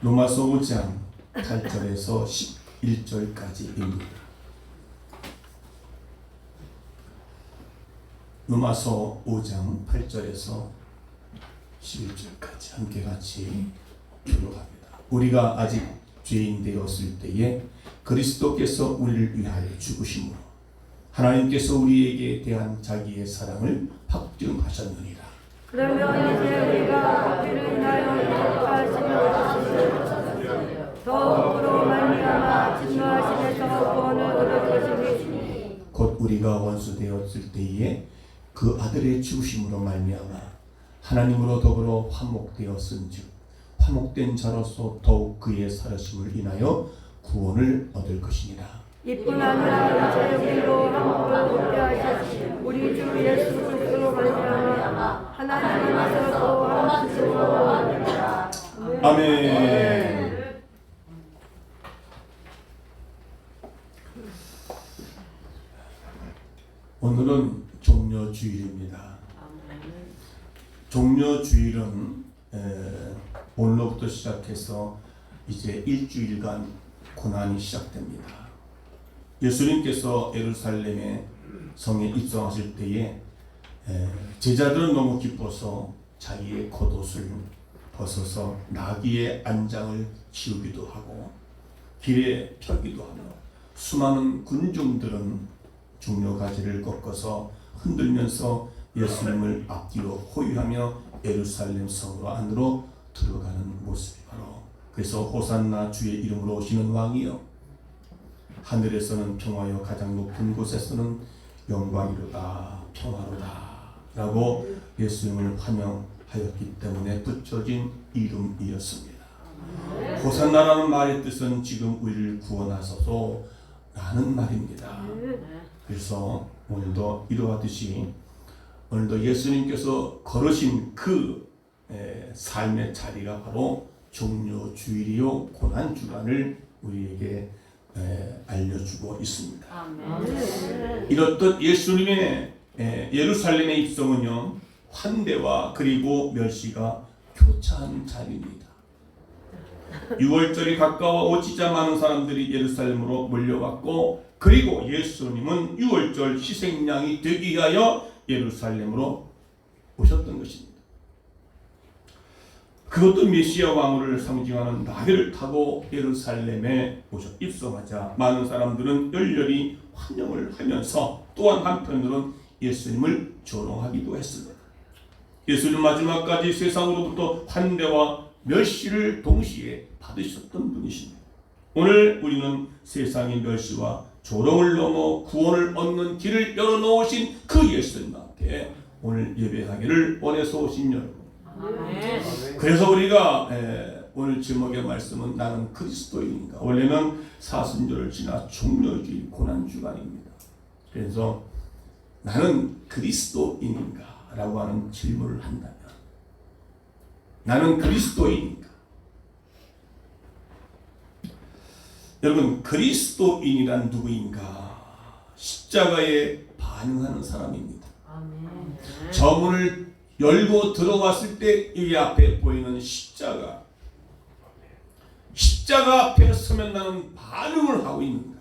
로마서 5장 8절에서 11절까지입니다. 로마서 5장 8절에서 11절까지 함께 같이 교독합니다. 우리가 아직 죄인 되었을 때에 그리스도께서 우리를 위하여 죽으심으로 하나님께서 우리에게 대한 자기의 사랑을 확증하셨느니라. 그러면 이제 우리가 그를 인하여 거룩하심을 더욱으로 말미암아 진노하심에서 구원을 얻을 것이니 곧 우리가 원수 되었을 때에 그 아들의 죽으심으로 말미암아 하나님으로 더불어 화목되었은즉 화목된 자로서 더욱 그의 살아심을 인하여 구원을 얻을 것이니라. 이뿐 아니라 이제 우리로 한복을 얻게 하셨으니 우리 주 예수 그리스도로 말미암아 하나님 안에서 한 뜻으로 하느니라. 아멘. 오늘은 종려주일입니다. 종려주일은 오늘로부터 시작해서 이제 일주일간 고난이 시작됩니다. 예수님께서 예루살렘의 성에 입성하실 때에 제자들은 너무 기뻐서 자기의 겉옷을 벗어서 나귀의 안장을 치우기도 하고 길에 펴기도 하며 수많은 군중들은 종려가지를 꺾어서 흔들면서 예수님을 앞뒤로 호위하며 예루살렘 성으로 안으로 들어가는 모습이 바로 그래서 호산나 주의 이름으로 오시는 왕이여 하늘에서는 평화여 가장 높은 곳에서는 영광이로다 평화로다 라고 예수님을 환영하였기 때문에 붙여진 이름이었습니다. 호산나라는 말의 뜻은 지금 우리를 구원하소서 라는 말입니다. 그래서 오늘도 이러하듯이 오늘도 예수님께서 걸으신 그 삶의 자리가 바로 종려주일이요 고난주간을 우리에게 알려주고 있습니다. 이렇듯 예수님의 예루살렘의 입성은요 환대와 그리고 멸시가 교차한 자리입니다. 6월절이 가까워 어찌자 많은 사람들이 예루살렘으로 몰려왔고 그리고 예수님은 6월절 희생양이 되기 위하여 예루살렘으로 오셨던 것입니다. 그것도 메시아 왕후를 상징하는 나귀를 타고 예루살렘에 입성하자 많은 사람들은 열렬히 환영을 하면서 또한 한편으로는 예수님을 조롱하기도 했습니다. 예수님 마지막까지 세상으로부터 환대와 멸시를 동시에 받으셨던 분이십니다. 오늘 우리는 세상의 멸시와 조롱을 넘어 구원을 얻는 길을 열어놓으신 그 예수님 앞에 오늘 예배하기를 원해서 오신 여러분. 그래서 우리가 오늘 제목의 말씀은 나는 그리스도인인가. 원래는 사순절을 지나 종려주일 고난주간입니다. 그래서 나는 그리스도인인가 라고 하는 질문을 한다면 나는 그리스도인인가. 여러분 그리스도인이란 누구인가? 십자가에 반응하는 사람입니다. 저 문을 열고 들어왔을 때 이 앞에 보이는 십자가 앞에 서면 나는 반응을 하고 있는가?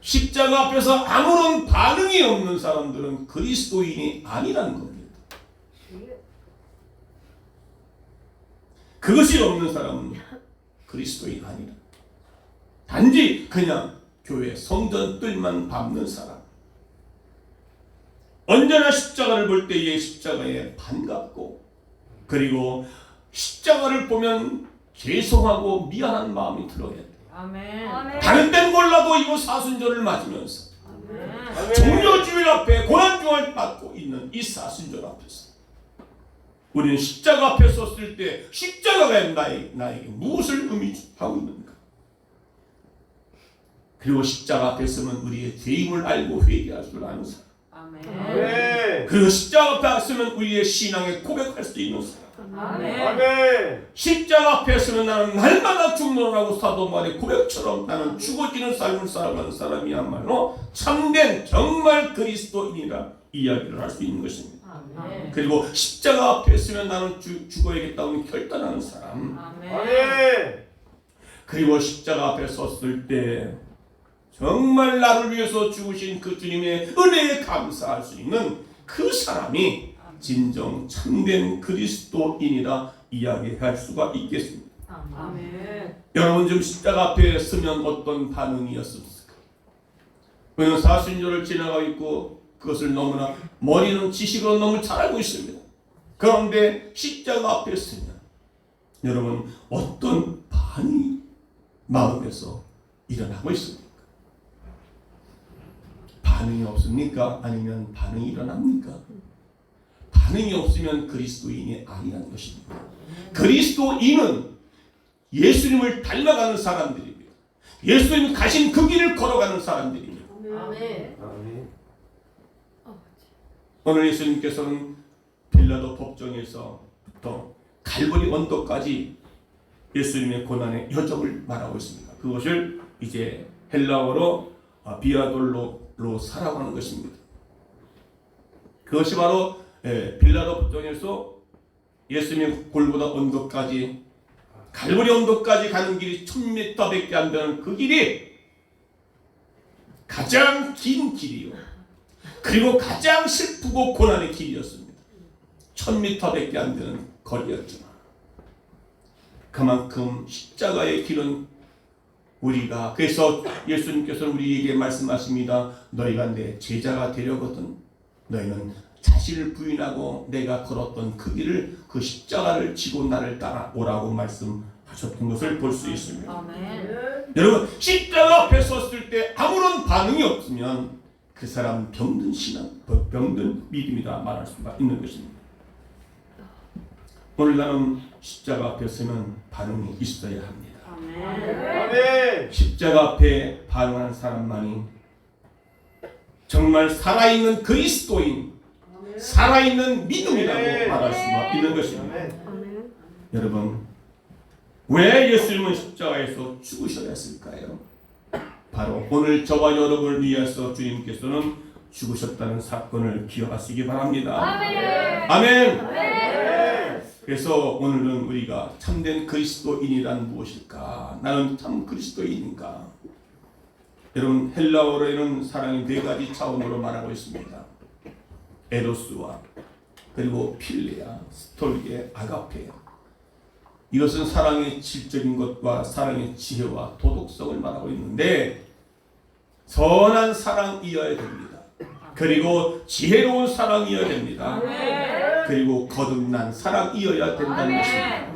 십자가 앞에서 아무런 반응이 없는 사람들은 그리스도인이 아니라는 겁니다. 그것이 없는 사람은 그리스도인 아니라 단지 그냥 교회 성전 뜰만 밟는 사람. 언제나 십자가를 볼 때에 십자가에 반갑고 그리고 십자가를 보면 죄송하고 미안한 마음이 들어야 돼요. 아멘. 다른 데는 몰라도 이거 사순절을 맞으면서 종려주일 앞에 고난주간을 맞고 있는 이 사순절 앞에서 우리는 십자가 앞에 섰을 때 십자가가 나에게 무엇을 의미하고 있는가? 그리고 십자가 앞에 서면 우리의 죄임을 알고 회개할 줄 아는 사람. 아멘. 그리고 십자가 앞에 서면 우리의 신앙에 고백할 수 있는 사람. 아멘. 십자가 앞에 서면 나는 날마다 죽노라고 사도만의 고백처럼 나는 죽어지는 삶을 살아가는 사람이야말로 참된 정말 그리스도인이라 이야기를 할 수 있는 것입니다. 그리고 십자가 앞에 서면 나는 죽어야겠다고 결단하는 사람. 아멘. 그리고 십자가 앞에 섰을 때 정말 나를 위해서 죽으신 그 주님의 은혜에 감사할 수 있는 그 사람이 진정 참된 그리스도인이라 이야기할 수가 있겠습니다. 여러분 좀 십자가 앞에 서면 어떤 반응이었습니까? 그는 사순절을 지나가고 있고 그것을 너무나 머리는 지식으로 너무 잘 알고 있습니다. 그런데 십자가 앞에 서면 여러분 어떤 반응이 마음에서 일어나고 있습니까? 반응이 없습니까? 아니면 반응이 일어납니까? 반응이 없으면 그리스도인이 아니라는 것입니다. 그리스도인은 예수님을 닮아가는 사람들입니다. 예수님 가신 그 길을 걸어가는 사람들입니다. 아멘. 오늘 예수님께서는 빌라도 법정에서부터 갈보리 언덕까지 예수님의 고난의 여정을 말하고 있습니다. 그것을 이제 헬라어로 비아돌로로 살아가는 것입니다. 그것이 바로 빌라도 법정에서 예수님의 골고다 언덕까지 갈보리 언덕까지 가는 길이 1000m밖에 안 되는 그 길이 가장 긴 길이요. 그리고 가장 슬프고 고난의 길이었습니다. 1000m밖에 안 되는 거리였지만 그만큼 십자가의 길은 우리가 그래서 예수님께서는 우리에게 말씀하십니다. 너희가 내 제자가 되려거든 너희는 자신을 부인하고 내가 걸었던 그 길을 그 십자가를 지고 나를 따라오라고 말씀하셨던 것을 볼 수 있습니다. 아멘. 여러분 십자가 앞에 섰을 때 아무런 반응이 없으면 그 사람은 병든 신앙, 병든 믿음이다 말할 수가 있는 것입니다. 오늘 나는 십자가 앞에 서면 반응이 있어야 합니다. 아멘. 십자가 앞에 반응하는 사람만이 정말 살아있는 그리스도인, 살아있는 믿음이라고 말할 수가 있는 것입니다. 여러분, 왜 예수님은 십자가에서 죽으셔야 했을까요? 바로 오늘 저와 여러분을 위해서 주님께서는 죽으셨다는 사건을 기억하시기 바랍니다. 아멘. 그래서 오늘은 우리가 참된 그리스도인이란 무엇일까? 나는 참 그리스도인인가? 여러분 헬라어로에는 사랑이 네 가지 차원으로 말하고 있습니다. 에로스와 그리고 필레아, 스톨게, 아가페. 이것은 사랑의 질적인 것과 사랑의 지혜와 도덕성을 말하고 있는데 선한 사랑이어야 됩니다. 그리고 지혜로운 사랑이어야 됩니다. 그리고 거듭난 사랑이어야 된다는 것입니다.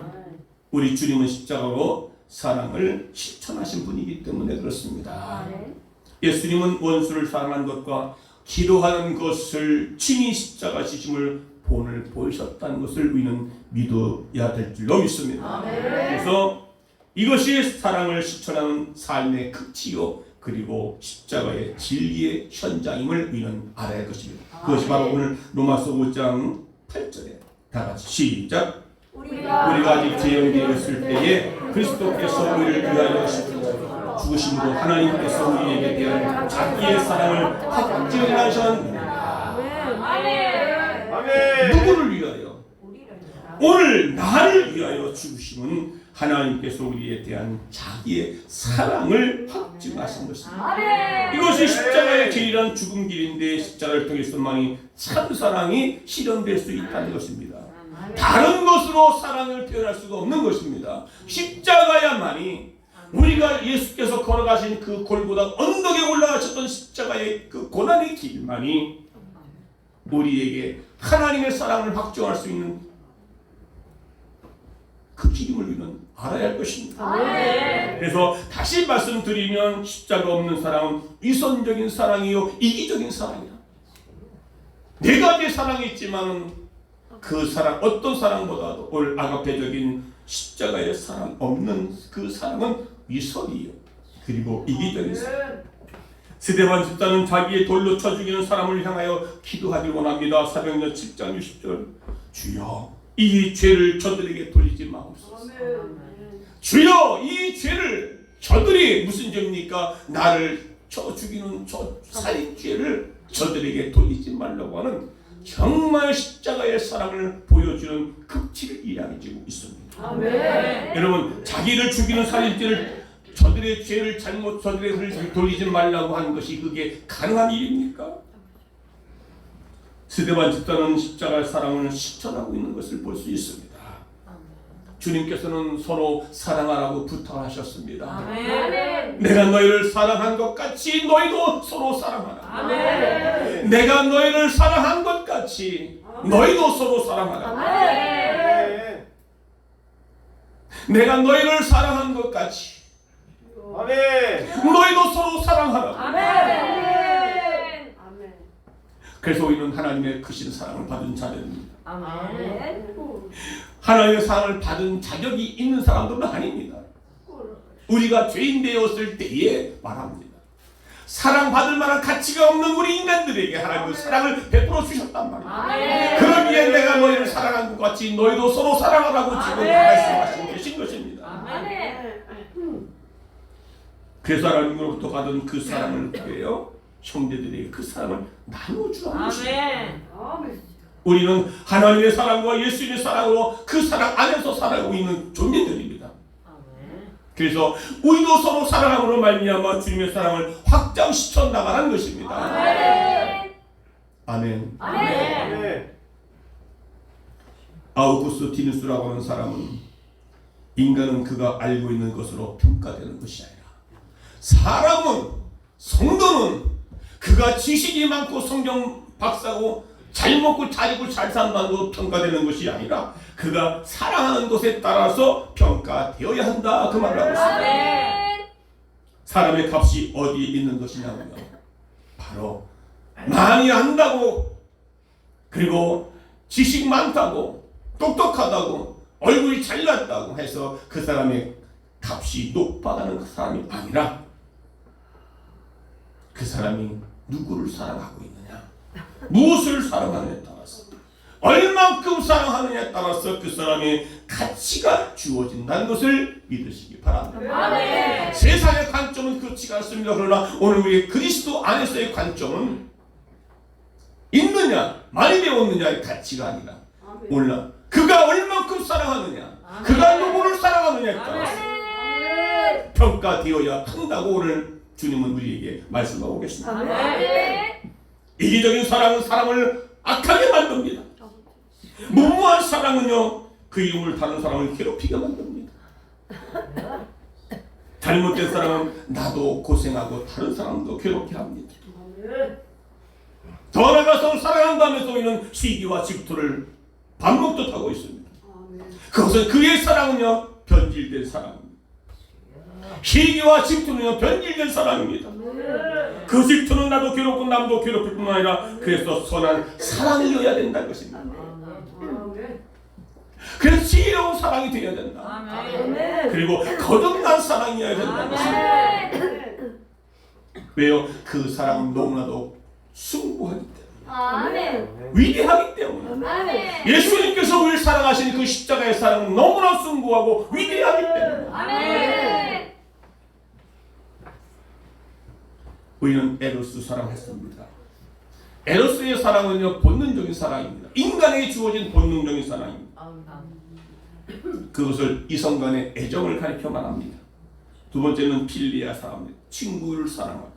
우리 주님은 십자가로 사랑을 실천하신 분이기 때문에 그렇습니다. 예수님은 원수를 사랑한 것과 기도하는 것을 친히 십자가 지심을 본을 보이셨다는 것을 우리는 믿어야 될 줄로 믿습니다. 그래서 이것이 사랑을 실천하는 삶의 극치요 그리고 십자가의 진리의 현장임을 우리는 알아야 할 것입니다. 그것이 바로 오늘 로마서 5장 8절에 다 같이 시작. 우리가 아직 죄인되어 있을 때에 그리스도께서 우리를 위하여 죽으심으로 하나님께서 우리에게 대한 자기의 사랑을 확증하셨느니라. 누구를 위하여? 오늘 나를 위하여 죽으심은 하나님께서 우리에 대한 자기의 사랑을 확증하신 것입니다. 이것이 십자가의 길이란 죽음 길인데 십자가를 통해서만이 참 사랑이 실현될 수 있다는 것입니다. 다른 것으로 사랑을 표현할 수가 없는 것입니다. 십자가야만이 우리가 예수께서 걸어가신 그 골고다 언덕에 올라가셨던 십자가의 그 고난의 길만이 우리에게 하나님의 사랑을 확증할 수 있는 그 길임을 우리는 알아야 할 것입니다. 그래서 다시 말씀드리면 십자가 없는 사랑은 위선적인 사랑이요 이기적인 사랑이야. 네 가지의 사랑이 있지만 그 사랑 어떤 사랑보다도 오늘 아가페적인 십자가의 사랑 없는 그 사랑은 위선이요 그리고 이기적인 사랑. 스데반 집사는 자기의 돌로 쳐 죽이는 사람을 향하여 기도하길 원합니다. 사도행전 7장 60절 주여 이 죄를 저들에게 돌리지 마옵소서. 주여 이 죄를 저들이 무슨 죄입니까? 나를 쳐 죽이는 저 살인죄를 저들에게 돌리지 말라고 하는 정말 십자가의 사랑을 보여주는 극치를 이야기하고 있습니다. 아멘. 여러분, 자기를 죽이는 살인죄를 저들의 죄를 저들의 죄를 돌리지 말라고 하는 것이 그게 가능한 일입니까? 스데반 집사는 십자가의 사랑을 실천하고 있는 것을 볼 수 있습니다. 주님께서는 서로 사랑하라고 부탁하셨습니다. 아멘. 내가 너희를 사랑한 것 같이 너희도 서로 사랑하라. 아멘. 내가 너희를 사랑한 것 같이 너희도 서로 사랑하라. 아멘. 내가 너희를 사랑한 것 같이 아멘. 너희도 서로 사랑하라. 아멘. 그래서 우리는 하나님의 크신 사랑을 받은 자들입니다. 아멘. 하나님의 사랑을 받은 자격이 있는 사람들은 아닙니다. 우리가 죄인 되었을 때에 말합니다. 사랑받을 만한 가치가 없는 우리 인간들에게 하나님의 사랑을 베풀어 주셨단 말입니다. 아멘. 그러기에 내가 너희를 사랑한 것 같이 너희도 서로 사랑하라고 지금 아멘. 말씀하시고 계신 것입니다. 아멘. 그래서 하나님으로부터 받은 그 사랑을 구해요. 형제들에게 그 사랑을 나눠주라는 것입니다. 아멘. 우리는 하나님의 사랑과 예수님의 사랑으로 그 사랑 안에서 살아가고 있는 존재들입니다. 그래서 우리도 서로 사랑함으로 말미암아 주님의 사랑을 확장시켜 나가는 것입니다. 아멘. 아멘. 아멘. 아멘. 아우구스티누스라고 하는 사람은 인간은 그가 알고 있는 것으로 평가되는 것이 아니라 사람은, 성도는 그가 지식이 많고 성경 박사고 잘 먹고 잘 입고 잘 산다는 것으로 평가되는 것이 아니라 그가 사랑하는 것에 따라서 평가되어야 한다, 그 말을 하고 있습니다. 아멘. 사람의 값이 어디에 있는 것이냐면요, 바로 많이 안다고, 그리고 지식 많다고, 똑똑하다고, 얼굴이 잘났다고 해서 그 사람의 값이 높아가는 그 사람이 아니라 그 사람이 누구를 사랑하고 있느냐, 무엇을 사랑하느냐에 따라서, 얼만큼 사랑하느냐에 따라서 그 사람의 가치가 주어진다는 것을 믿으시기 바랍니다. 아멘. 세상의 관점은 그렇지 않습니다. 그러나 오늘 우리 그리스도 안에서의 관점은 있느냐, 많이 배웠느냐의 가치가 아니라 오늘 그가 얼만큼 사랑하느냐, 그가 누구를 사랑하느냐에 따라서 평가되어야 한다고 오늘 주님은 우리에게 말씀하고 계십니다. 아멘. 이기적인 사랑은 사람을 악하게 만듭니다. 무모한 사랑은요, 그 이름을 다른 사람을 괴롭히게 만듭니다. 잘못된 사랑은 나도 고생하고 다른 사람도 괴롭게 합니다. 더 나아가서 사랑한다면서 우리는 시기와 질투를 밥 먹듯 하고 있습니다. 그것은 그의 사랑은요, 변질된 사랑입니다. 시기와 질투는요, 변질된 사랑입니다. 그 질투는 나도 괴롭고 남도 괴롭힐 뿐만 아니라 그래서 선한 사랑이어야 된다는 것입니다. 그래서 지혜로운 사랑이 되어야 된다. 아멘. 그리고 거듭난 사랑이어야 된다는 것입니다. 아멘. 왜요? 그 사랑은 너무나도 숭고하기 때문에, 아멘. 위대하기 때문에, 아멘. 예수님께서 우리를 사랑하시는 그 십자가의 사랑은 너무나 숭고하고 위대하기 때문에 아멘. 우리는 에로스 사랑했습니다. 에로스의 사랑은요, 본능적인 사랑입니다. 인간에게 주어진 본능적인 사랑입니다. 그것을 이성 간의 애정을 가리켜 말합니다. 두 번째는 필리아 사랑입니다. 친구를 사랑하고,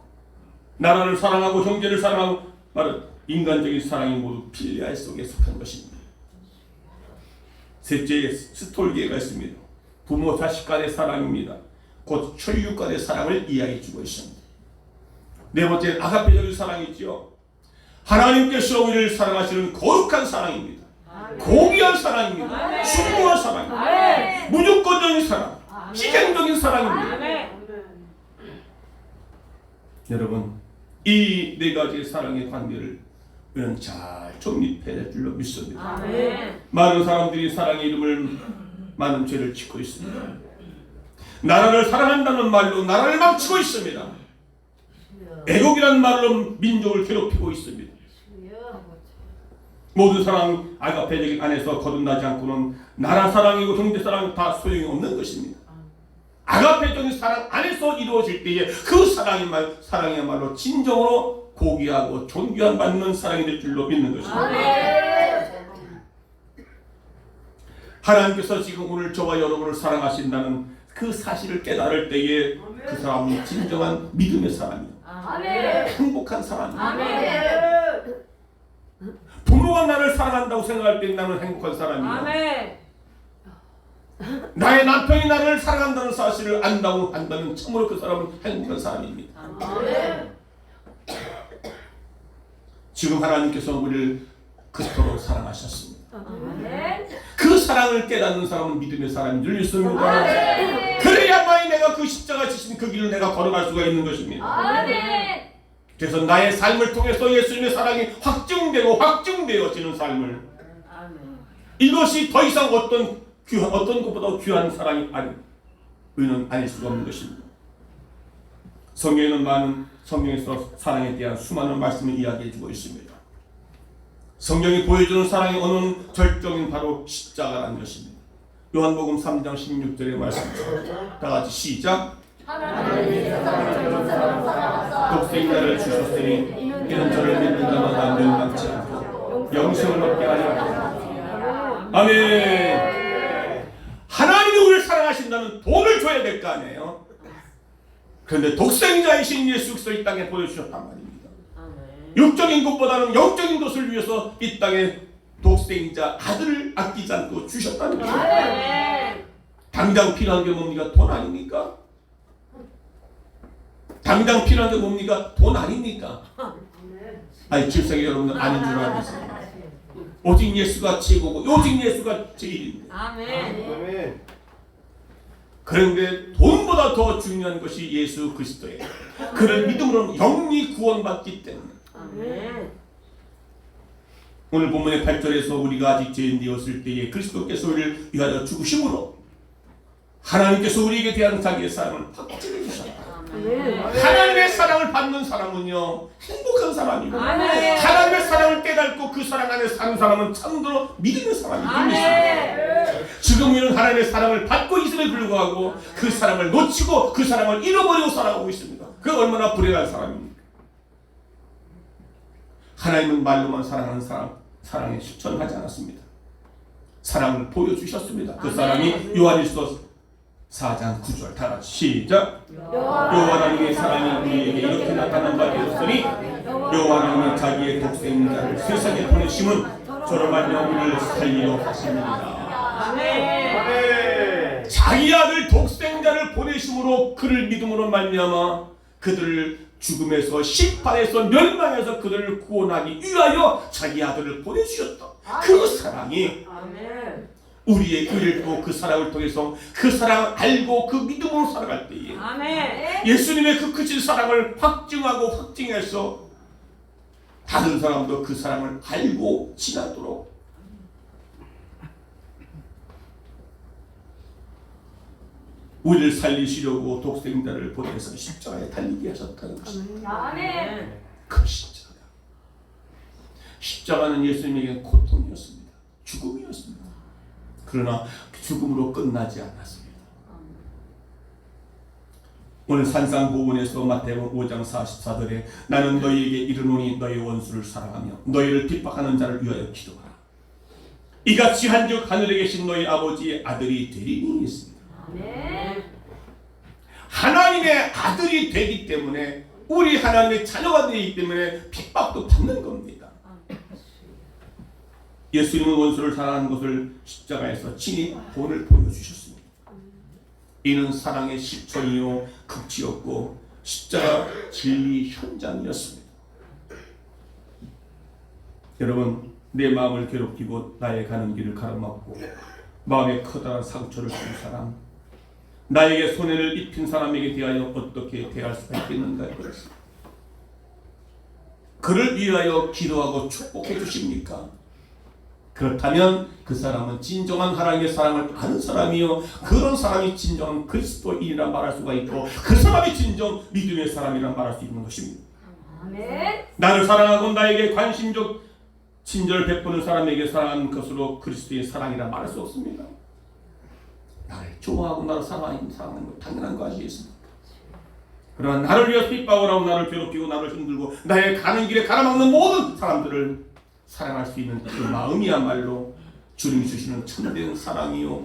나라를 사랑하고, 형제를 사랑하고, 말은 인간적인 사랑이 모두 필리아 속에 속한 것입니다. 셋째에 스톨게가 있습니다. 부모 자식 간의 사랑입니다. 곧 혈육 간의 사랑을 이야기해주고 있습니다. 네 번째는 아가페적인 사랑이지요. 하나님께서 우리를 사랑하시는 거룩한 사랑입니다. 고귀한 사랑입니다. 숭고한 사랑입니다. 무조건적인 사랑, 희생적인 사랑입니다. 여러분, 이 네 가지의 사랑의 관계를 우리는 잘 정립해야 줄로 믿습니다. 많은 사람들이 사랑의 이름을 많은 죄를 짓고 있습니다. 나라를 사랑한다는 말로 나라를 망치고 있습니다. 애국이라는 말로 민족을 괴롭히고 있습니다. 모든 사랑 아가페적인 안에서 거듭나지 않고는 나라 사랑이고 형제 사랑 다 소용이 없는 것입니다. 아가페적인 사랑 안에서 이루어질 때에 그 사랑이야말로 진정으로 고귀하고 존귀한 받는 사랑이 될 줄로 믿는 것입니다. 하나님께서 지금 오늘 저와 여러분을 사랑하신다는 그 사실을 깨달을 때에 그 사람은 진정한 믿음의 사람이요, 행복한 사람이요. 부모가 나를 사랑한다고 생각할 때 나는 행복한 사람이요. 나의 남편이 나를 사랑한다는 사실을 안다고 한다면 참으로 그 사람은 행복한 사람입니다. 지금 하나님께서 우리를 그토록 사랑하셨습니다. 그 사랑을 깨닫는 사람은 믿음의 사람인 줄 믿습니다. 그래야만이 내가 그 십자가 지신 그 길을 내가 걸어갈 수가 있는 것입니다. 그래서 나의 삶을 통해서 예수님의 사랑이 확증되어지는 삶을, 이것이 더 이상 어떤 것보다 귀한 사랑이 아닐 수가 없는 것입니다. 성경에서 사랑에 대한 수많은 말씀을 이야기해주고 있습니다. 성경이 보여주는 사랑의 어느 절정인 바로 십자가라는 것입니다. 요한복음 3장 16절의 말씀입니다. 다 같이 시작. 독생자를 주셨으니 이는 저를 믿는 자마다 멸망치 않고 영생을 얻게 하려. 아멘. 하나님이 우리를 사랑하신다면 돈을 줘야 될 거 아니에요. 그런데 독생자이신 예수 그리스도 이 땅에 보여주셨단 말입니다. 육적인 것보다는 영적인 것을 위해서 이 땅에 독생자 아들을 아끼지 않고 주셨다는 것입니다. 당장 필요한 게 뭡니까? 돈 아닙니까? 당장 필요한 게 뭡니까? 돈 아닙니까? 아니, 질색이 여러분들 아닌 줄 알겠어요. 오직 예수가 최고고 오직 예수가 제일입니다. 아멘. 그런데 돈보다 더 중요한 것이 예수 그리스도예요. 그를 믿음으로 영원히 구원받기 때문에. 오늘 본문의 8절에서 우리가 아직 죄인 되었을 때에 그리스도께서 우리를 위하여 죽으심으로 하나님께서 우리에게 대한 자기의 사랑을 확증해 주셨다. 하나님의 사랑을 받는 사람은요 행복한 사람이고, 하나님의 사랑을 깨닫고 그 사랑 안에 사는 사람은 참으로 믿음의 사람입니다. 지금 우리는 하나님의 사랑을 받고 있음에 불구하고 그 사랑을 놓치고 그 사랑을 잃어버리고 살아가고 있습니다. 그 얼마나 불행한 사람입니까? 하나님은 말로만 사랑하는 사랑에 실천하지 않았습니다. 사랑을 보여주셨습니다. 그 사랑이 요한일서 4장 9절 다 같이 시작. 여호와 하나님의 사랑이 우리에게 이렇게 나타난 바 되었으니 여호와 하나님은 자기의 독생자를 세상에 보내심은 저로 말미암아 우리를 살리려 하십니다. 아멘. 자기 아들 독생자를 보내심으로 그를 믿음으로 말미암아 그들을 죽음에서 심판에서 멸망해서 그들을 구원하기 위하여 자기 아들을 보내주셨다. 그 사랑이 우리의 의를 그 사랑을 통해서 그 사랑을 알고 그 믿음으로 살아갈 때에 예수님의 그 크신 사랑을 확증하고 확증해서 다른 사람도 그 사랑을 알고 지나도록 우리를 살리시려고 독생자를 보내서 십자가에 달리게 하셨다는 것입니다. 그 십자가는 예수님에게 고통이었습니다. 죽음이었습니다. 그러나 죽음으로 끝나지 않았습니다. 오늘 산상보훈에서 마태복음 5장 44절에 나는 너희에게 이르노니 너희 원수를 사랑하며 너희를 핍박하는 자를 위하여 기도하라. 이같이 한즉 하늘에 계신 너희 아버지의 아들이 되리니 했습니다. 하나님의 아들이 되기 때문에 우리 하나님의 자녀가 되기 때문에 핍박도 받는 겁니다. 예수님은 원수를 사랑하는 것을 십자가에서 친히 본을 보여주셨습니다. 이는 사랑의 실천이요 극치였고 십자가 진리 현장이었습니다. 여러분, 내 마음을 괴롭히고 나의 가는 길을 가로막고 마음에 커다란 상처를 준 사람, 나에게 손해를 입힌 사람에게 대하여 어떻게 대할 수가 있겠는가 그랬습니다. 그를 위하여 기도하고 축복해 주십니까? 그렇다면 그 사람은 진정한 하나님의 사랑을 아는 사람이요 그런 사람이 진정한 그리스도인이라 말할 수가 있고 그 사람이 진정 믿음의 사람이라 말할 수 있는 것입니다. 나를 사랑하고 나에게 관심적 친절 베푸는 사람에게 사랑하는 것으로 그리스도의 사랑이라 말할 수 없습니다. 나를 좋아하고 나를 사랑하는 것 당연한 거 아시겠습니까? 그러나 나를 위해서 핍박을 하고 나를 괴롭히고 나를 힘들고 나의 가는 길에 가로막는 모든 사람들을 사랑할 수 있는 그 마음이야말로 주님이 주시는 참된 사랑이요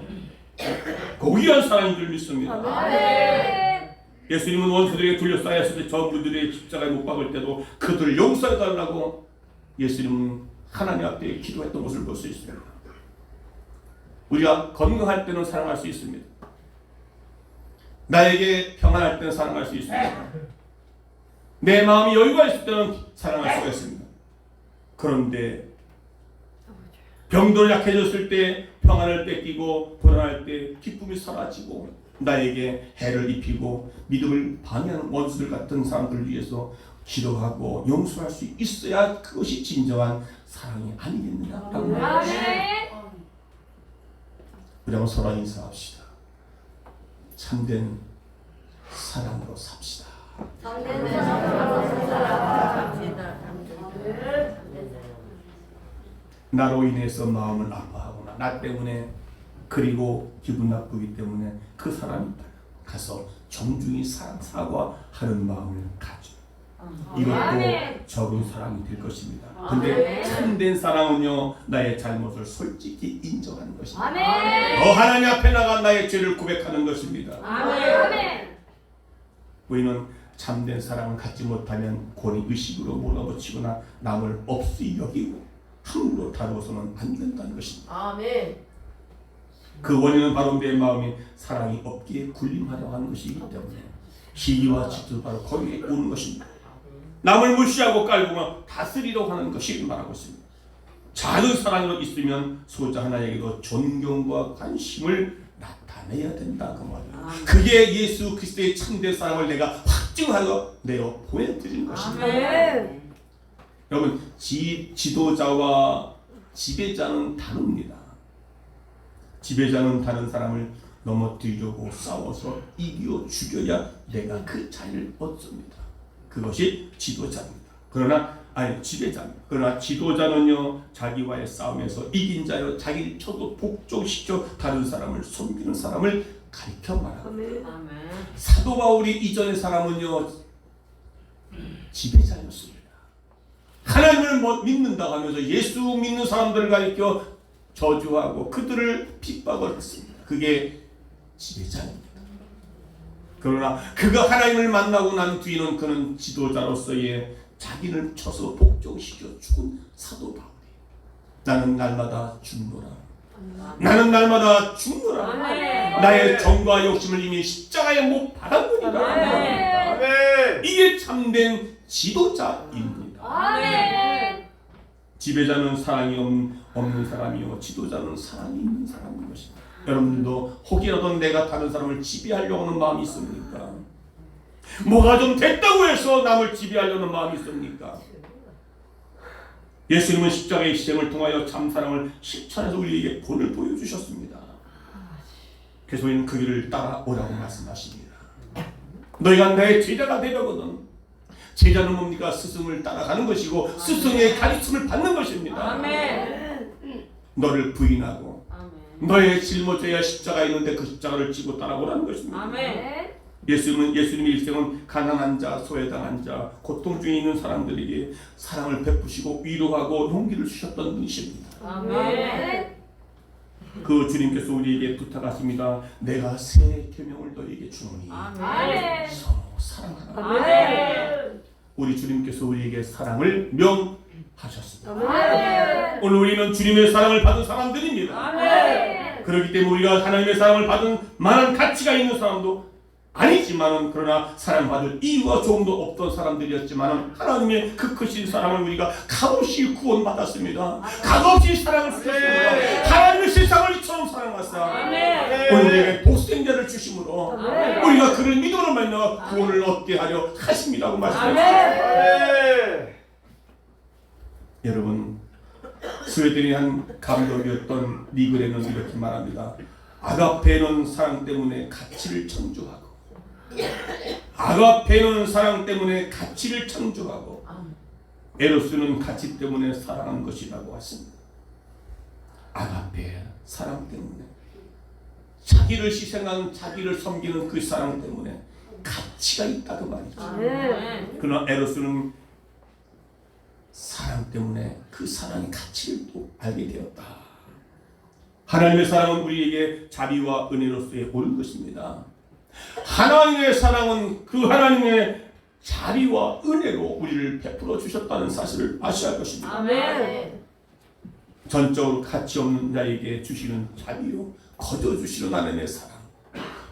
고귀한 사랑인 줄 믿습니다. 예수님은 원수들에게 둘러싸였을 때 저분들의 십자가에 못 박을 때도 그들을 용서해달라고 예수님은 하나님 앞에 기도했던 것을 볼 수 있습니다. 우리가 건강할 때는 사랑할 수 있습니다. 나에게 평안할 때는 사랑할 수 있습니다. 내 마음이 여유가 있을 때는 사랑할 수가 있습니다. 그런데 병들어 약해졌을 때 평안을 뺏기고 불안할 때 기쁨이 사라지고 나에게 해를 입히고 믿음을 방해하는 원수들 같은 사람들을 위해서 기도하고 용서할 수 있어야 그것이 진정한 사랑이 아니겠느냐. 우리 한번 서로 인사합시다. 참된 사랑으로 삽시다. 나로 인해서 마음을 아파하거나 나 때문에 그리고 기분 나쁘기 때문에 그 사람이 가서 정중히 사과하는 마음을 가져. 이것도 적은 사랑이 될 것입니다. 근데 참된 사랑은요 나의 잘못을 솔직히 인정하는 것입니다. 하나님 앞에 나가 나의 죄를 고백하는 것입니다. 우리는 참된 사랑을 갖지 못하면 권위 의식으로 몰아붙이거나 남을 없이 여기고 함부로 다루어서는 안 된다는 것입니다. 그 원인은 바로 내 마음이 사랑이 없기에 군림하려 하는 것이기 때문에 시기와 질투도 바로 거기에 오는 것입니다. 남을 무시하고 깔보며 다스리려고 하는 것이 말하고 있습니다. 작은 사랑으로 있으면 소자 하나에게도 존경과 관심을 나타내야 된다 그 말이에요. 그게 예수 그리스도의 참된 사랑을 내가 확증하여 내어 보여드리는 것입니다. 여러분 지도자와 지배자는 다릅니다. 지배자는 다른 사람을 넘어뜨리려고 싸워서 이겨 죽여야 내가 그 자리를 얻습니다. 그것이 지도자입니다. 그러나 지배자입니다. 그러나 지도자는요 자기와의 싸움에서 이긴 자여 자기를 쳐도 복종시켜 다른 사람을 섬기는 사람을 가리켜 말합니다. 사도 바울이 이전의 사람은요 지배자였습니다. 하나님을 믿는다고 하면서 예수 믿는 사람들을 가리켜 저주하고 그들을 핍박을 했습니다. 그게 지배자입니다. 그러나 그가 하나님을 만나고 난 뒤는 그는 지도자로서의 자기를 쳐서 복종시켜 죽은 사도 바울이 나는 날마다 죽노라. 나는 날마다 죽노라. 나의 정과 욕심을 이미 십자가에 못 박았느니라. 이게 참된 지도자입니다. 지배자는 사랑이 없는 사람이요 지도자는 사랑이 있는 사람인 것입니다. 여러분들도 혹이라도 내가 다른 사람을 지배하려고 하는 마음이 있습니까? 뭐가 좀 됐다고 해서 남을 지배하려는 마음이 있습니까? 예수님은 십자가의 희생을 통하여 참사랑을 실천해서 우리에게 본을 보여주셨습니다. 그래서 우리는 그 길을 따라오라고 말씀하십니다. 너희가 나의 제자가 되려거든. 제자는 뭡니까? 스승을 따라가는 것이고 스승의 가르침을 받는 것입니다. 너를 부인하고 너의 짊어져야 십자가 있는데 그 십자가를 지고 따라오라는 것입니다. 예수님의 일생은 가난한 자, 소외당한 자, 고통 중에 있는 사람들에게 사랑을 베푸시고 위로하고 용기를 주셨던 분이십니다. 그 주님께서 우리에게 부탁하십니다. 내가 새 계명을 너에게 주노니 서로 사랑하라. 우리 주님께서 우리에게 사랑을 명하셨습니다. 오늘 우리는 주님의 사랑을 받은 사람들입니다. 그렇기 때문에 우리가 하나님의 사랑을 받은 만한 가치가 있는 사람도 아니지만은 그러나 사랑받을 이유가 조금도 없던 사람들이었지만은 하나님의 그 크신 사랑을 우리가 값없이 구원받았습니다. 값없이 사랑을 주셨습니다. 하나님의 세상을 이처럼 사랑하사 오늘 우리에게 독생자를 주심으로 우리가 그를 믿음으로 말미암아 구원을 얻게 하려 하심이라고 말씀하셨습니다. 여러분 스웨덴의 한 감독이었던 니그레는 이렇게 말합니다. 아가페는 사랑 때문에 가치를 창조하고 아가페는 사랑 때문에 가치를 창조하고 에로스는 가치 때문에 사랑한 것이라고 하십니다. 아가페 사랑 때문에 자기를 희생하는 자기를 섬기는 그 사랑 때문에 가치가 있다 그 말이죠. 아멘. 그러나 에로스는 사랑 때문에 그 사랑의 가치를 또 알게 되었다. 하나님의 사랑은 우리에게 자비와 은혜로서의 옳은 것입니다. 하나님의 사랑은 그 하나님의 자비와 은혜로 우리를 베풀어 주셨다는 사실을 아셔야 할 것입니다. 아멘. 전적으로 가치 없는 자에게 주시는 자비요, 거저 주시는 하나님의 사랑.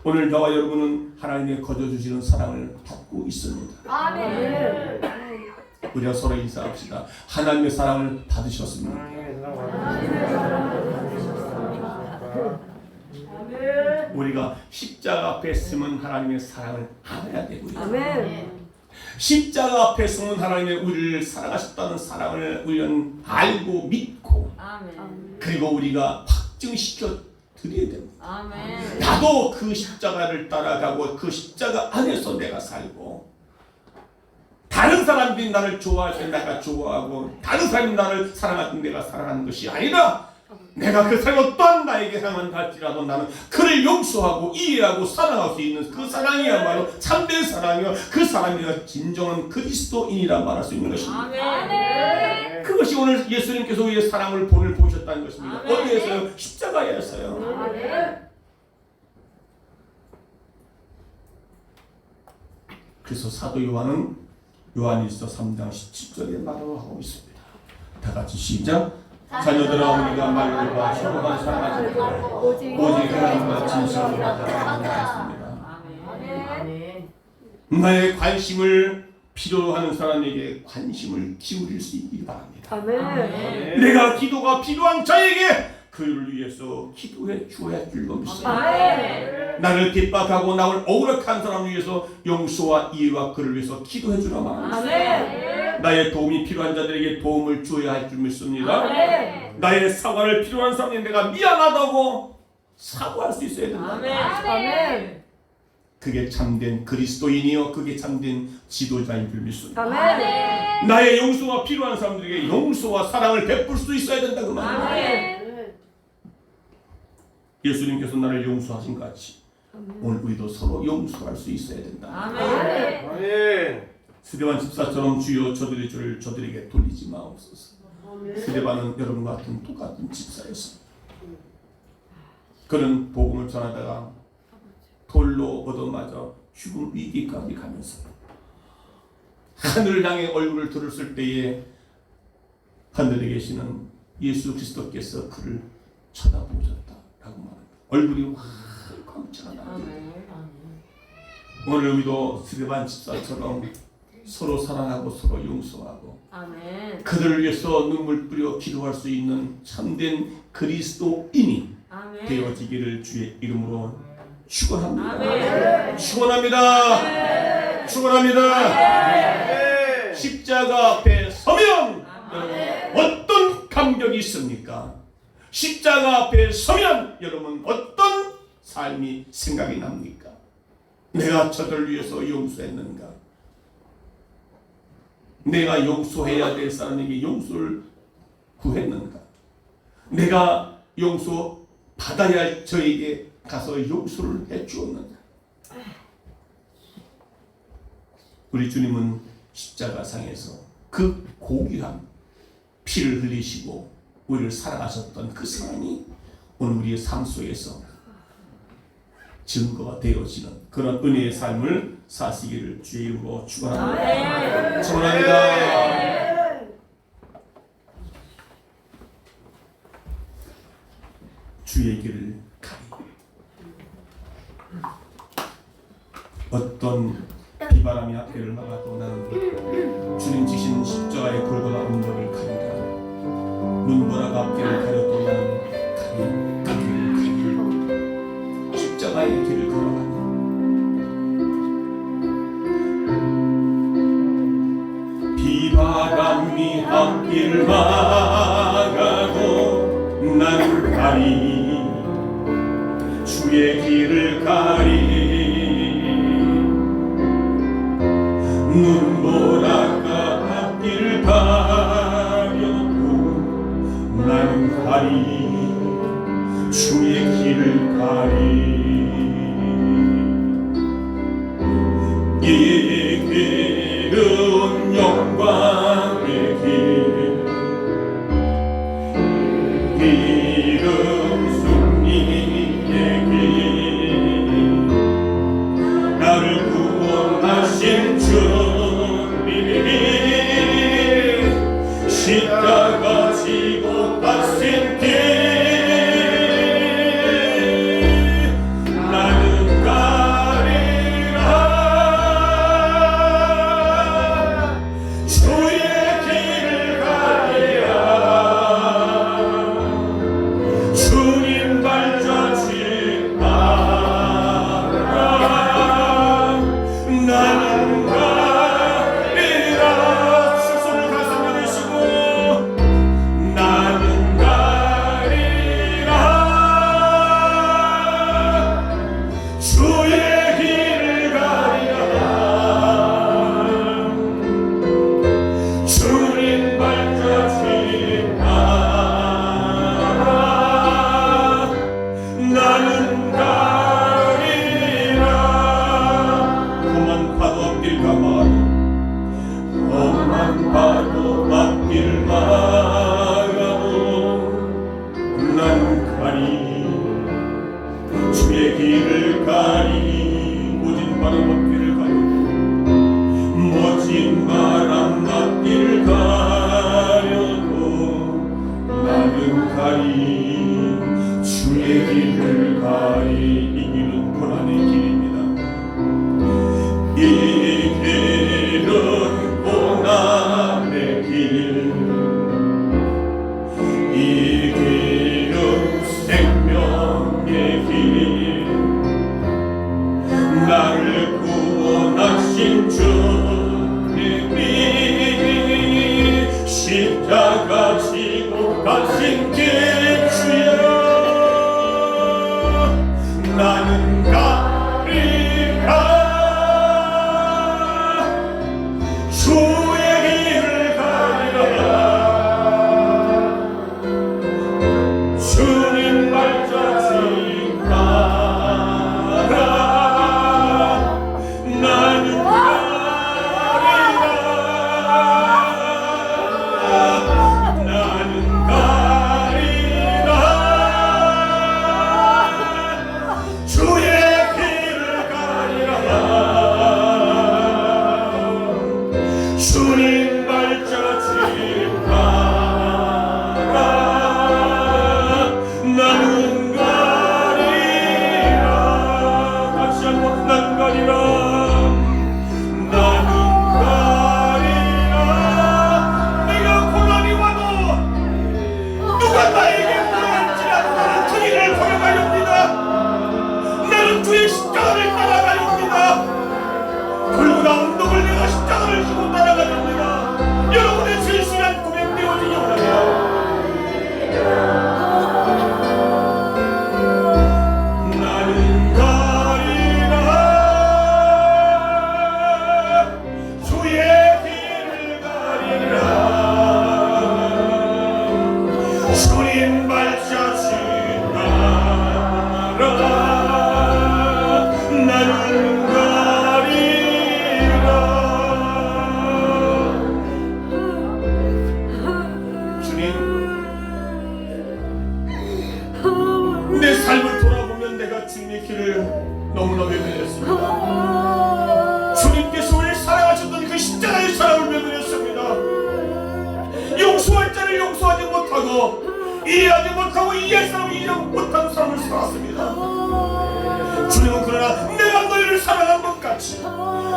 오늘 나와 여러분은 하나님의 거저 주시는 사랑을 받고 있습니다. 아멘. 우리가 서로 인사합시다. 하나님의 사랑을 받으셨습니다. 우리가 십자가 앞에 서면 하나님의 사랑을 알아야 되고요. 아멘. 십자가 앞에 서면 하나님의 우리를 사랑하셨다는 사랑을 우리는 알고 믿고 아멘. 그리고 우리가 확증시켜 드려야 됩니다. 아멘. 나도 그 십자가를 따라가고 그 십자가 안에서 내가 살고 다른 사람들이 나를 좋아할 때 내가 좋아하고 다른 사람이 나를 사랑할 때 내가 사랑하는 것이 아니라 내가 그 사람 어떠한 나에게 상한 할지라도 나는 그를 용서하고 이해하고 사랑할 수 있는 그 사랑이야말로 참된 사랑이요, 그 사람이 진정한 그리스도인이라 말할 수 있는 것입니다. 아멘. 그것이 오늘 예수님께서 우리의 사랑을 본을 보셨다는 것입니다. 아멘. 어디에서요? 십자가에서요. 아멘. 그래서 사도 요한은 요한일서 3장 17절에 말을 하고 있습니다. 다 같이 시작. 자녀들아 우리가 말로와 서로만 사랑하지 말고 오직 하나님과 진실로 사랑하였습니다. 아멘. 나의 관심을 필요로 하는 사람에게 관심을 기울일 수 있기 바랍니다. 아멘. 내가 기도가 필요한 자에게 그를 위해서 기도해 주어야 줄로 믿습니다. 아멘. 나를 핍박하고 나를 억울한 사람을 위해서 용서와 이해와 그를 위해서 기도해 주라 말합니다. 아멘. 나의 도움이 필요한 자들에게 도움을 주어야 할 줄 믿습니다. 아멘. 나의 사과를 필요한 사람에게 내가 미안하다고 사과할 수 있어야 된다. 아멘. 아멘. 그게 참된 그리스도인이요, 그게 참된 지도자인 줄 믿습니다. 아멘. 나의 용서가 필요한 사람들에게 용서와 사랑을 베풀 수 있어야 된다 그 말입니다. 아멘. 예수님께서 나를 용서하신 것 같이 오늘 우리도 서로 용서할 수 있어야 된다. 아멘. 아멘. 스데반 집사처럼 주여 저들의 죄를 저들에게 돌리지 마옵소서. 스데반은 여러분 같은 똑같은 집사였습니다. 그는 복음을 전하다가 돌로 얻어맞아 죽음 위기까지 가면서 하늘을 향해 얼굴을 들었을 때에 하늘에 계시는 예수 그리스도께서 그를 쳐다보셨다라고 말합니다. 얼굴이 확 광채가 납니다. 오늘 우리도 스데반 집사처럼 서로 사랑하고 서로 용서하고 아멘. 그들을 위해서 눈물 뿌려 기도할 수 있는 참된 그리스도인이 아멘. 되어지기를 주의 이름으로 축원합니다. 아멘. 축원합니다. 축원합니다. 십자가 앞에 서면 여러분 어떤 감격이 있습니까? 십자가 앞에 서면 여러분 어떤 삶이 생각이 납니까? 내가 저들을 위해서 용서했는가? 내가 용서해야 될 사람에게 용서를 구했는가? 내가 용서 받아야 할 저에게 가서 용서를 해주었는가? 우리 주님은 십자가상에서 그 고귀한 피를 흘리시고 우리를 사랑하셨던 그 사랑이 오늘 우리의 삶 속에서 증거가 되어지는 그런 은혜의 삶을 사시기를 주의 이름으로 축원합니다. 축원합니다. 주의 길을 가리. 어떤 비바람이 앞에를 막아도 나는 주님 지신 십자가의 골고다 언덕을 가리라. 눈보라가 앞길을 가려도 나는 가리라. 십자가의 길을 걸어가니 비바람이 앞길을 막아도 나는 가리. 주의 길을 가리. 눈보라가 앞길을 가려도 나는 가리. 주의 길을 가리. 이 길은 영광의 길, 길은 승리의 길, 나를 구원하신 주님이 십자가 지고 가신 길, 나는 가리라. 주의 길을 가리라. 주님 발자취 따라 나는 가리라. 손을 가슴 내리시고 나는 가리라. 주의 길을 가리라. 주님 발자취 따라 나는 가리라. 험한 파도 앞길 가마도, 험한 파도 앞길 가마도 난 가리. 주의 길을 가리. 모진 바람 앞길을 가려고, 모진 바람 앞길을 가려고 나는 가리. 주의 길을 가리. 이 길은 고난의 길입니다. 이 길은 고난의 길, 이 길은 생명의 길, 나를 구원하신 주님이 십자가 지고 가신 길, 주여 나는 가리라. 주의 길을 가리라. 주님 발자취 따라 나는 가리라. 나는 가리라. 주의 길을 가리라. 주님 발자취 따라 나는 가리라. 같이 한번 나는 가리라. 나는 가리라. 내가 고난이 와도 누가 나에게 물어갈지라도 나는 그 길을 걸어가렵니다. 나는 주의 십자가를 따라가렵니다. 붉은 언덕을 내가 십자가를 지고 따라가렵니다. 여러분의 진실한 고백되어지기 원합니다. 나는 가리라. 주의 길을 가리라. 주님 발자취 따라 나는 가리라. 주님, 내 삶을 돌아보면 내가 주님의 길을 너무나 외면했습니다. 주님께서 왜 사랑하셨던 그 십자가의 사랑을 외면했습니다. 용서할 자를 용서하지 못하고, 이해하지 못하고, 이해할 사람을 이해 못하는 삶을 살았습니다. 주님은 그러나 내가 너희를 사랑한 것 같이,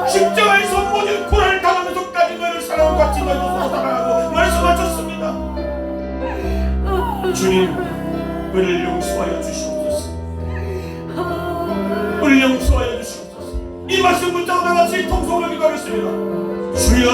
십자가에서 모든 고난을 당하면서까지 너희를 사랑한 것 같이 너희도 서로 사랑하고 말씀하셨습니다. 주님, 우리를 용서하여 주시옵소서. 우리를 용서하여 주시옵소서. 이 말씀 붙잡고 나같이 통성을 기도하겠습니다. 주여,